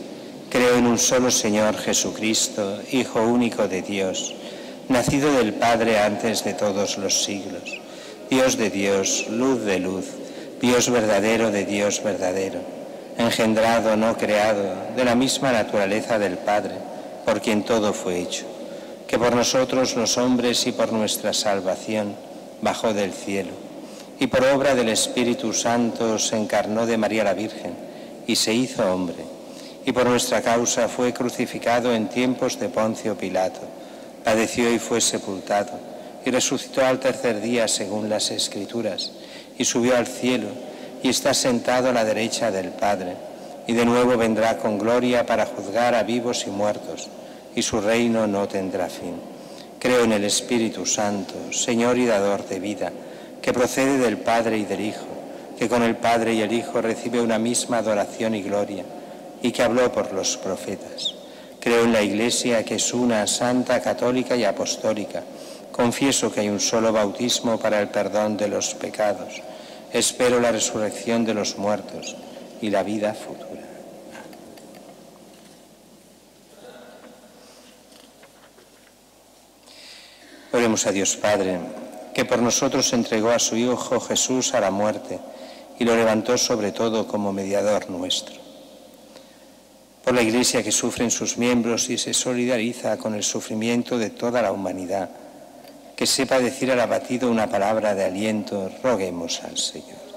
Creo en un solo Señor Jesucristo, Hijo único de Dios, nacido del Padre antes de todos los siglos, Dios de Dios, luz de luz, Dios verdadero de Dios verdadero, engendrado, no creado, de la misma naturaleza del Padre, por quien todo fue hecho, que por nosotros los hombres y por nuestra salvación bajó del cielo, y por obra del Espíritu Santo se encarnó de María la Virgen y se hizo hombre, y por nuestra causa fue crucificado en tiempos de Poncio Pilato, padeció y fue sepultado, y resucitó al tercer día según las Escrituras, y subió al cielo, y está sentado a la derecha del Padre, y de nuevo vendrá con gloria para juzgar a vivos y muertos, y su reino no tendrá fin. Creo en el Espíritu Santo, Señor y dador de vida, que procede del Padre y del Hijo, que con el Padre y el Hijo recibe una misma adoración y gloria, y que habló por los profetas. Creo en la Iglesia, que es una, santa, católica y apostólica. Confieso que hay un solo bautismo para el perdón de los pecados. Espero la resurrección de los muertos y la vida futura. Oremos a Dios Padre, que por nosotros entregó a su Hijo Jesús a la muerte y lo levantó sobre todo como mediador nuestro. Por la Iglesia que sufre en sus miembros y se solidariza con el sufrimiento de toda la humanidad, que sepa decir al abatido una palabra de aliento, roguemos al Señor.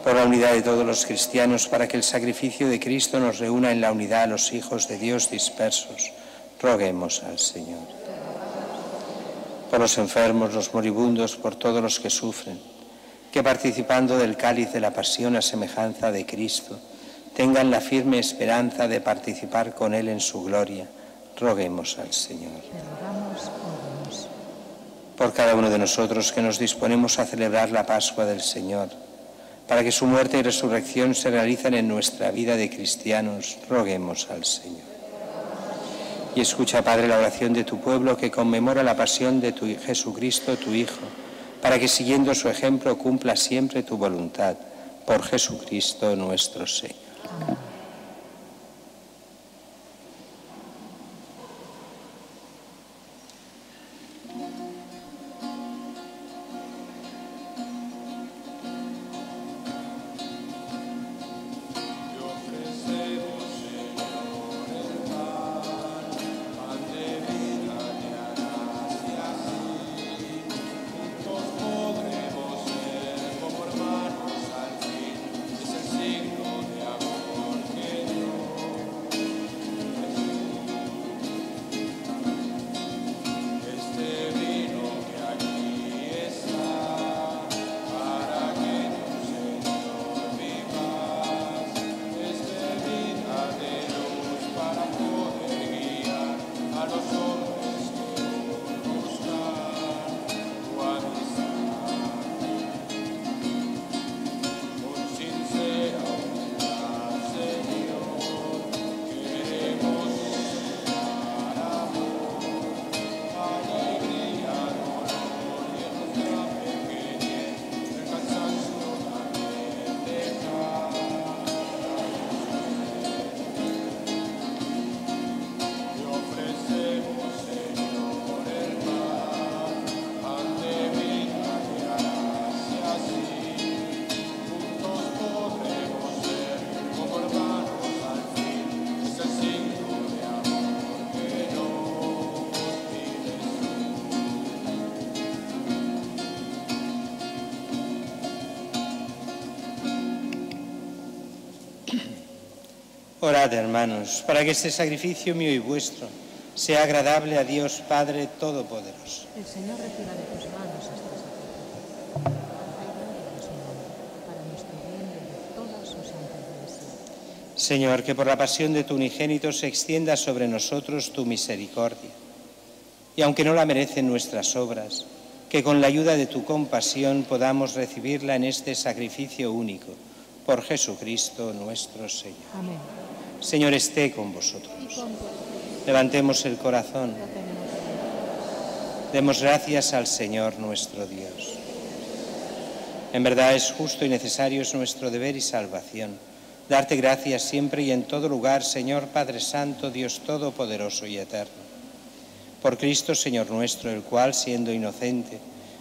Por la unidad de todos los cristianos, para que el sacrificio de Cristo nos reúna en la unidad a los hijos de Dios dispersos, roguemos al Señor. Por los enfermos, los moribundos, por todos los que sufren, que participando del cáliz de la pasión a semejanza de Cristo, tengan la firme esperanza de participar con Él en su gloria, roguemos al Señor. Por cada uno de nosotros que nos disponemos a celebrar la Pascua del Señor, para que su muerte y resurrección se realicen en nuestra vida de cristianos, roguemos al Señor. Y escucha, Padre, la oración de tu pueblo que conmemora la pasión de tu Jesucristo, tu Hijo, para que siguiendo su ejemplo cumpla siempre tu voluntad, por Jesucristo nuestro Señor. Amén. Orad, hermanos, para que este sacrificio mío y vuestro sea agradable a Dios Padre Todopoderoso. El Señor reciba de tus manos este sacrificio, para gloria de su nombre, para nuestro bien y el de toda su santa Iglesia. Señor, que por la pasión de tu unigénito se extienda sobre nosotros tu misericordia. Y aunque no la merecen nuestras obras, que con la ayuda de tu compasión podamos recibirla en este sacrificio único, por Jesucristo nuestro Señor. Amén. Señor, esté con vosotros. Y con tu Levantemos el corazón. lo tenemos delante. Demos gracias al Señor nuestro Dios. En verdad es justo y necesario, es nuestro deber y salvación, darte gracias siempre y en todo lugar, Señor Padre Santo, Dios Todopoderoso y Eterno. Por Cristo, Señor nuestro, el cual, siendo inocente,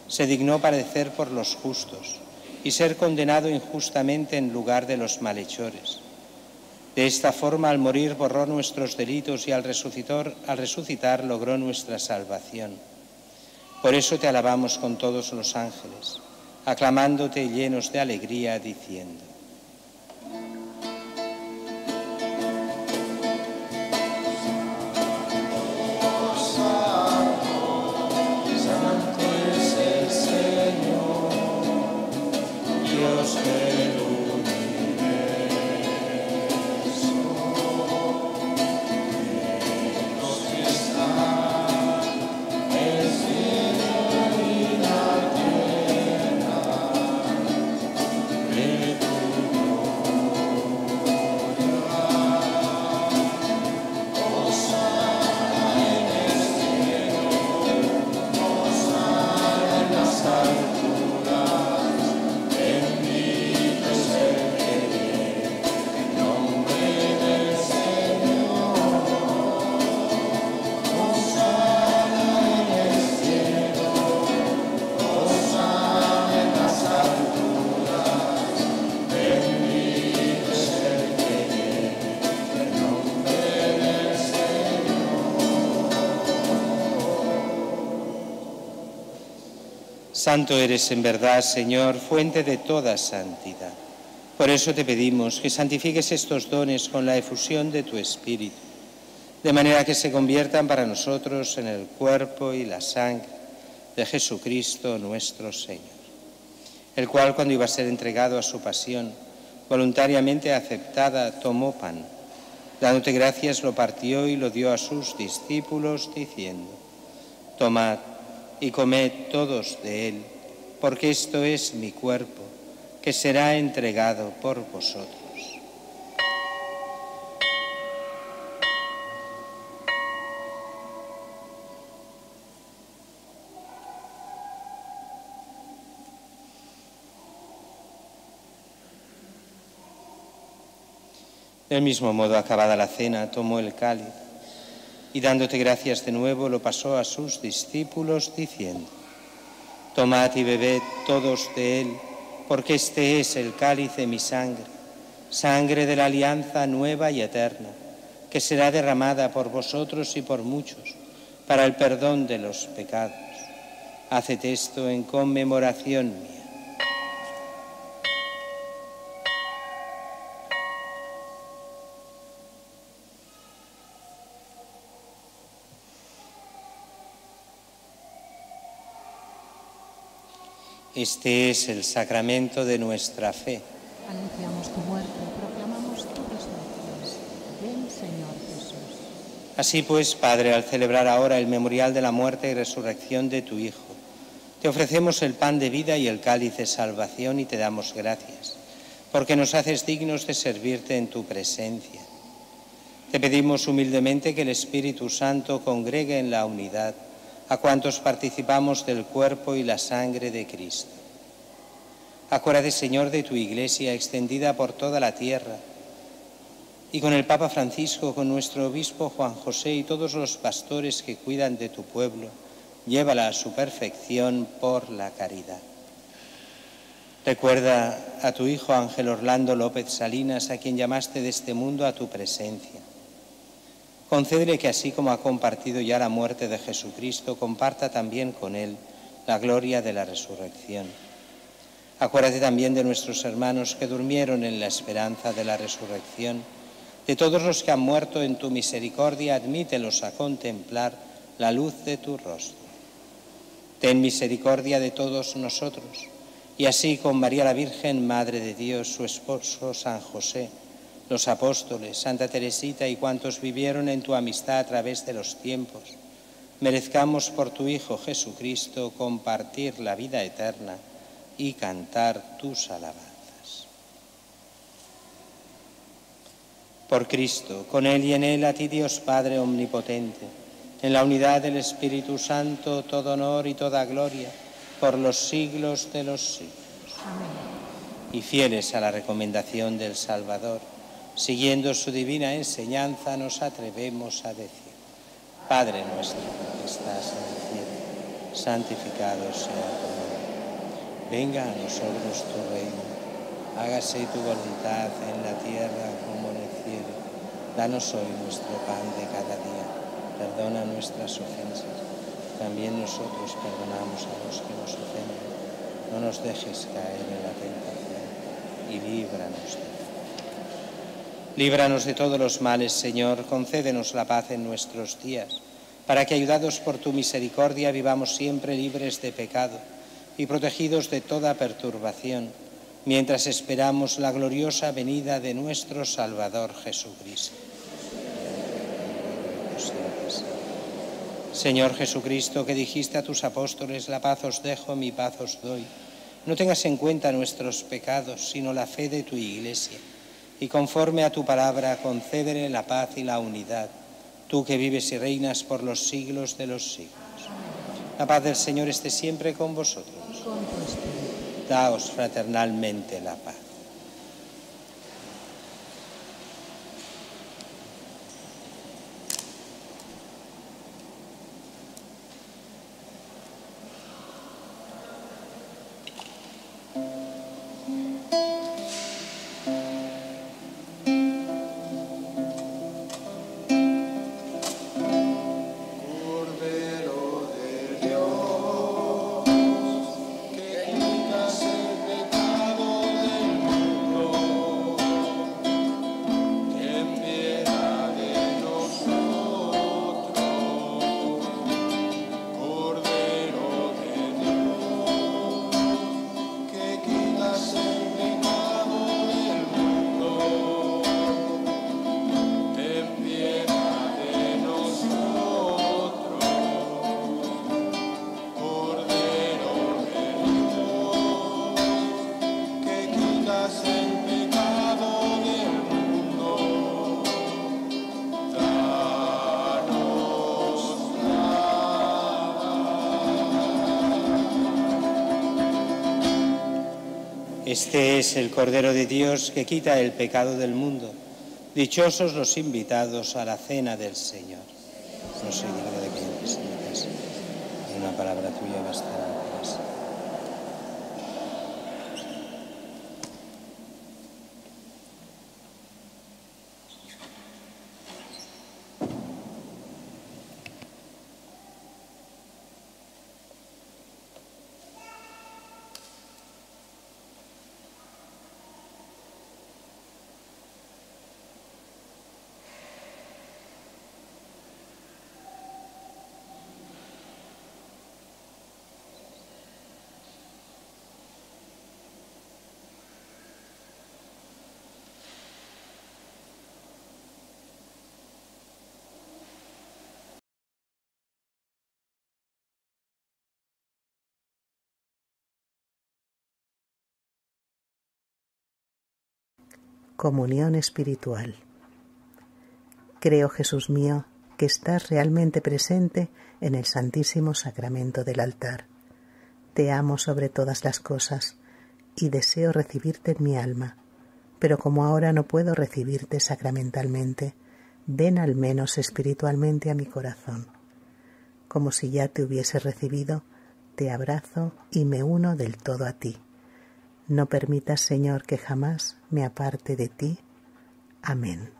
se dignó padecer por los justos y ser condenado injustamente en lugar de los malhechores. De esta forma, al morir, borró nuestros delitos y al resucitar logró nuestra salvación. Por eso te alabamos con todos los ángeles, aclamándote llenos de alegría, diciendo: Santo eres en verdad, Señor, fuente de toda santidad. Por eso te pedimos que santifiques estos dones con la efusión de tu Espíritu, de manera que se conviertan para nosotros en el cuerpo y la sangre de Jesucristo nuestro Señor, el cual, cuando iba a ser entregado a su pasión, voluntariamente aceptada, tomó pan. Dándote gracias, lo partió y lo dio a sus discípulos, diciendo: Tomad y comed todos de él, porque esto es mi cuerpo, que será entregado por vosotros. Del mismo modo, acabada la cena, tomó el cáliz y, dándote gracias de nuevo, lo pasó a sus discípulos, diciendo: Tomad y bebed todos de él, porque este es el cáliz de mi sangre, sangre de la alianza nueva y eterna, que será derramada por vosotros y por muchos, para el perdón de los pecados. Haced esto en conmemoración mía. Este es el sacramento de nuestra fe. Anunciamos tu muerte, proclamamos tu resurrección. Ven, Señor Jesús. Así pues, Padre, al celebrar ahora el memorial de la muerte y resurrección de tu Hijo, te ofrecemos el pan de vida y el cáliz de salvación y te damos gracias, porque nos haces dignos de servirte en tu presencia. Te pedimos humildemente que el Espíritu Santo congregue en la unidad a cuantos participamos del cuerpo y la sangre de Cristo. Acuérdate, Señor, de tu Iglesia extendida por toda la tierra, y con el Papa Francisco, con nuestro obispo Juan José y todos los pastores que cuidan de tu pueblo, llévala a su perfección por la caridad. Recuerda a tu hijo Ángel Orlando López Salinas, a quien llamaste de este mundo a tu presencia. Concédele que, así como ha compartido ya la muerte de Jesucristo, comparta también con él la gloria de la resurrección. Acuérdate también de nuestros hermanos que durmieron en la esperanza de la resurrección, De todos los que han muerto en tu misericordia, admítelos a contemplar la luz de tu rostro. Ten misericordia de todos nosotros, y así con María la Virgen, Madre de Dios, su esposo San José, los apóstoles, Santa Teresita y cuantos vivieron en tu amistad a través de los tiempos, merezcamos por tu Hijo Jesucristo compartir la vida eterna y cantar tus alabanzas. Por Cristo, con Él y en Él, a ti Dios Padre omnipotente, en la unidad del Espíritu Santo, todo honor y toda gloria, por los siglos de los siglos. Amén. Y fieles a la recomendación del Salvador, siguiendo su divina enseñanza, nos atrevemos a decir: Padre nuestro que estás en el cielo, santificado sea tu nombre. Venga a nosotros tu reino, hágase tu voluntad en la tierra como en el cielo. Danos hoy nuestro pan de cada día, perdona nuestras ofensas, también nosotros perdonamos a los que nos ofenden. No nos dejes caer en la tentación y líbranos del mal. Líbranos de todos los males, Señor, concédenos la paz en nuestros días, para que, ayudados por tu misericordia, vivamos siempre libres de pecado y protegidos de toda perturbación, mientras esperamos la gloriosa venida de nuestro Salvador Jesucristo. Señor Jesucristo, que dijiste a tus apóstoles: la paz os dejo, mi paz os doy, no tengas en cuenta nuestros pecados, sino la fe de tu Iglesia, y conforme a tu palabra, concédele la paz y la unidad, tú que vives y reinas por los siglos de los siglos. La paz del Señor esté siempre con vosotros. Daos fraternalmente la paz. Este es el Cordero de Dios que quita el pecado del mundo. Dichosos los invitados a la cena del Señor. No soy digno de que entres en mi casa. En una palabra tuya bastará para sí. Comunión espiritual. Creo, Jesús mío, que estás realmente presente en el Santísimo Sacramento del altar. Te amo sobre todas las cosas y deseo recibirte en mi alma, pero como ahora no puedo recibirte sacramentalmente, ven al menos espiritualmente a mi corazón. Como si ya te hubiese recibido, te abrazo y me uno del todo a ti. No permitas, Señor, que jamás me aparte de ti. Amén.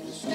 Jesús,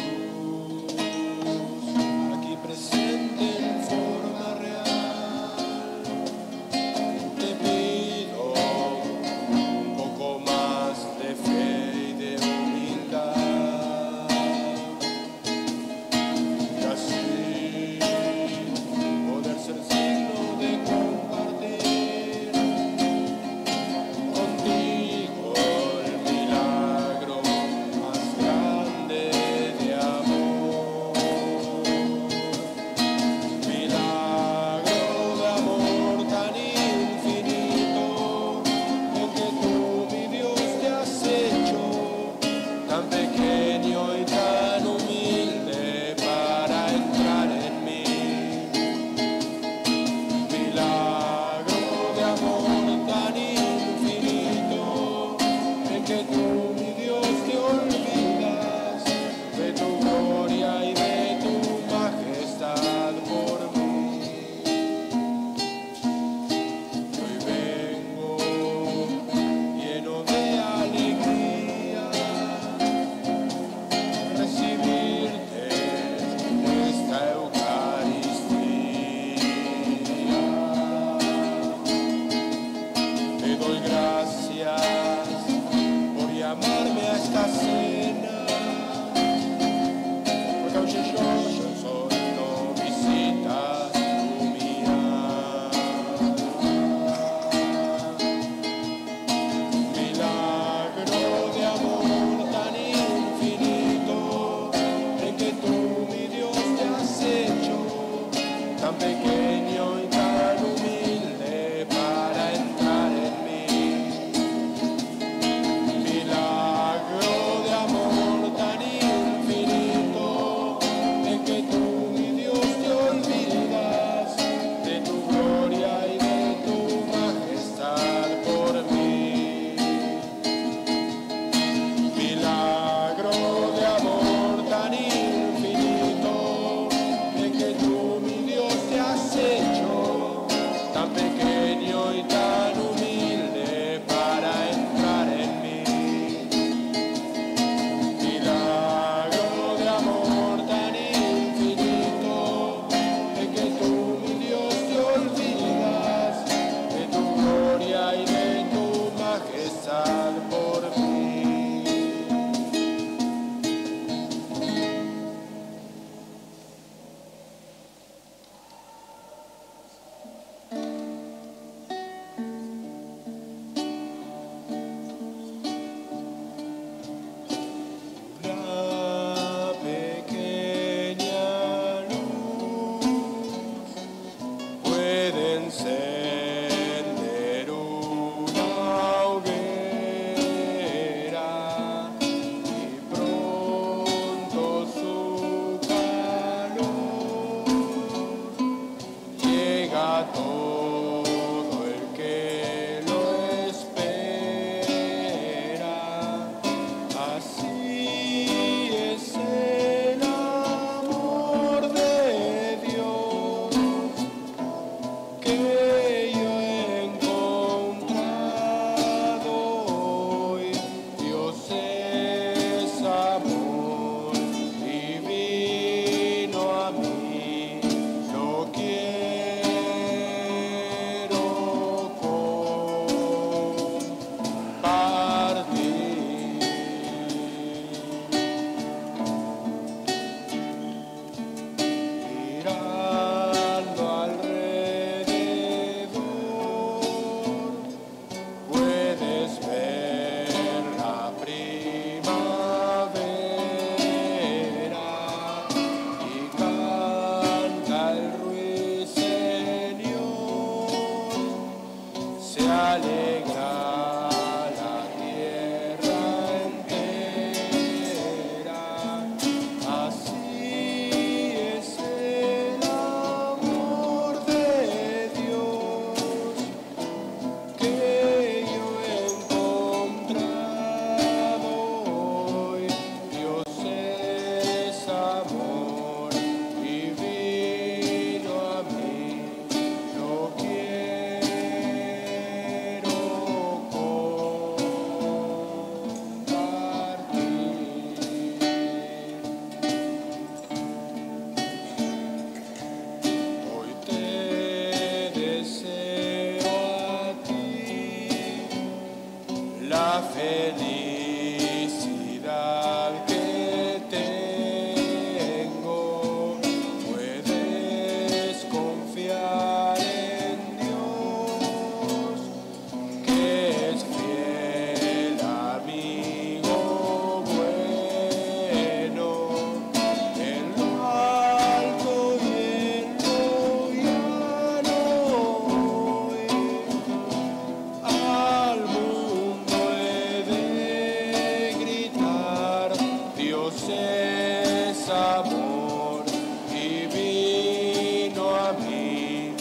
es amor y vino a mí,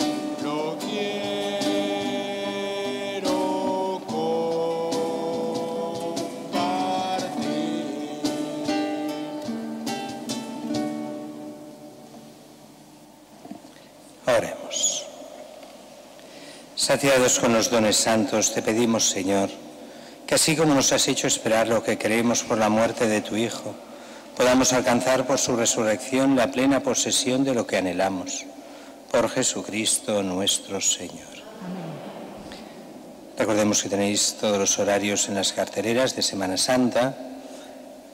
lo quiero compartir. Oremos. Saciados con los dones santos, te pedimos, Señor, que así como nos has hecho esperar lo que creemos por la muerte de tu Hijo, podamos alcanzar por su resurrección la plena posesión de lo que anhelamos. Por Jesucristo nuestro Señor. Amén. Recordemos que tenéis todos los horarios en las carteleras de Semana Santa.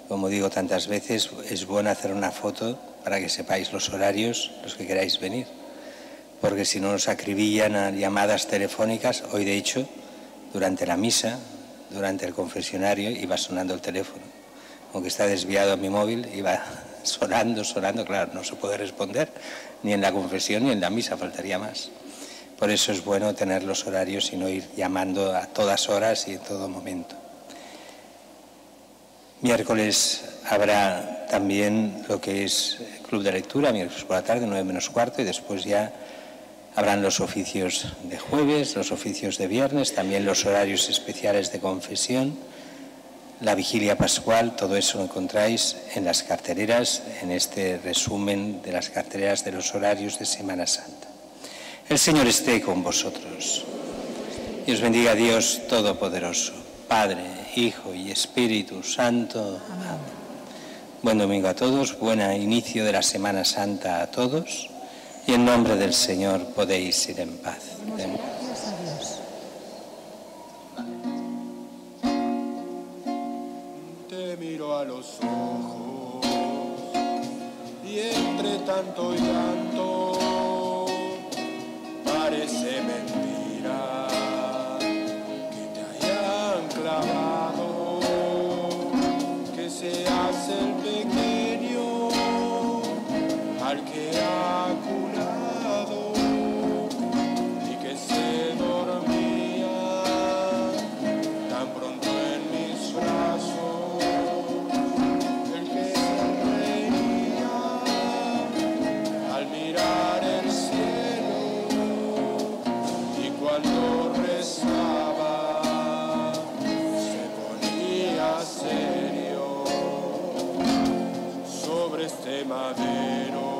Como digo tantas veces, es bueno hacer una foto para que sepáis los horarios, los que queráis venir, porque si no nos acribillan a llamadas telefónicas. Hoy, de hecho, durante la misa, durante el confesionario, iba sonando el teléfono. Aunque está desviado a mi móvil, iba sonando, claro, no se puede responder ni en la confesión ni en la misa, faltaría más. Por eso es bueno tener los horarios y no ir llamando a todas horas y en todo momento. Miércoles habrá también lo que es club de lectura, miércoles por la tarde, 9 menos cuarto, y después ya habrán los oficios de jueves, los oficios de viernes, también los horarios especiales de confesión, la vigilia pascual. Todo eso lo encontráis en las carteleras, en este resumen de las carteleras de los horarios de Semana Santa. El Señor esté con vosotros y os bendiga Dios Todopoderoso, Padre, Hijo y Espíritu Santo. Amén. Buen domingo a todos, buen inicio de la Semana Santa a todos, y en nombre del Señor podéis ir en paz. Gracias a Dios. Te miro a los ojos y entre tanto llanto parece mentira que te hayan clavado, que seas el pequeño al que ha curado y que se dormía tan pronto en mis brazos, el que sonreía al mirar el cielo y cuando rezaba se ponía serio sobre este madero.